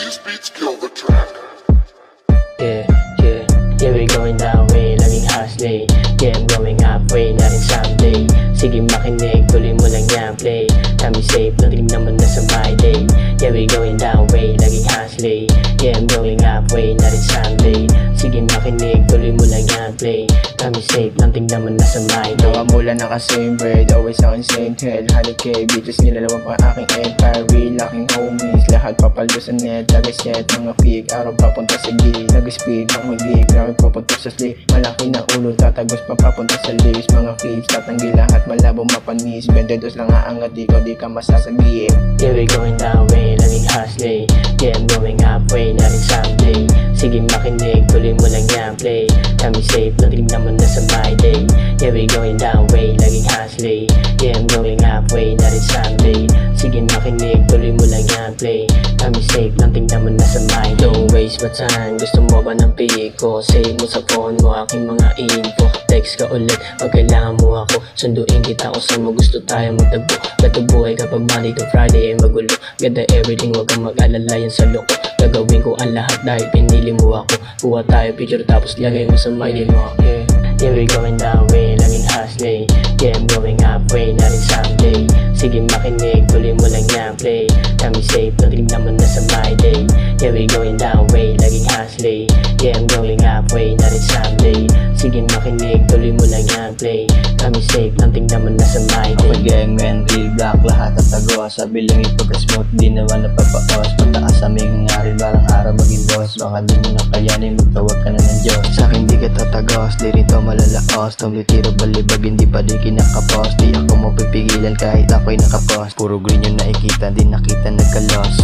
These beats kill the track. Yeah, yeah, yeah, we going that way, laging hustling. Yeah, I'm going halfway, na rin someday. Sige makinig, tuloy mo lang yan, play. Kami safe, natin naman na sa my day. Yeah, we going that way, laging hustling. Yeah, I'm going halfway, na rin someday. Sige makinig, tuloy mo lang yan, play. Kami safe, natin naman na sa my day. Gawa mula ng ka-same bread, always on same head. 100k bitches, nilalaman pa aking empire. Real aking homies, lahat papaldo sa net. Lagay set, mga peak, araw papunta sa gig. Nag-speed, mag-gig, grabe papunta sa sleep. Malaki na ulo, tatagos pa papunta sa lips. Mga clips, tatanggi lahat, malabo mapanis. 22 lang aangat, ikaw di ka masasagip. Yeah, we going that way, laging hustling. Yeah, I'm going halfway, na rin someday. Sige makinig, tuloy mo lang yan, play. Kami safe, natin naman na sa my day. Yeah, we going that way, laging hustling. Yeah, I'm going halfway, na rin someday. Sige makinig, tuloy mo lang yan, play. Kami safe, natin naman na sa my day. Don't waste my time, gusto mo ba ng pick ko? Save mo sa phone mo, aking mga info. Text ka ulit, pag kailangan mo ako. Sunduin kita kung saan mo gusto tayo magtagpo. Gato buhay kapag Monday to Friday ay magulo. Ganda everything, wag kang mag-alala yan sa loko. Gagawin ko ang lahat dahil pinili mo ako. Kuha tayo picture tapos lagay mo sa my day mo. Yeah, yeah, we going that way, laging hustling. Yeah, I'm going halfway, na rin someday. Sige makinig, tuloy mo lang yan, play. Kami safe, natin naman na sa my day. Yeah, we going that way, laging hustling. Yeah, I'm going halfway, na rin someday. Sige makinig, tuloy mo lang yan, play. Kami safe, natin naman na sa my day. Ako gangman, real black, lahat at tago. Sabi lang ipagka-smooth, di naman napapaos. Pataas aming nga rin, parang araw maging boss. Baka di mo na kayanin, magtawag ka na ng Diyos. Sa'kin di ka tatagos, di rin to malalaos. Tumitiro balibag, hindi pa di kinakapos. Di ako mapipigilan kahit ako'y nakapos. Puro green yung nakikita, di nakita nagkalos.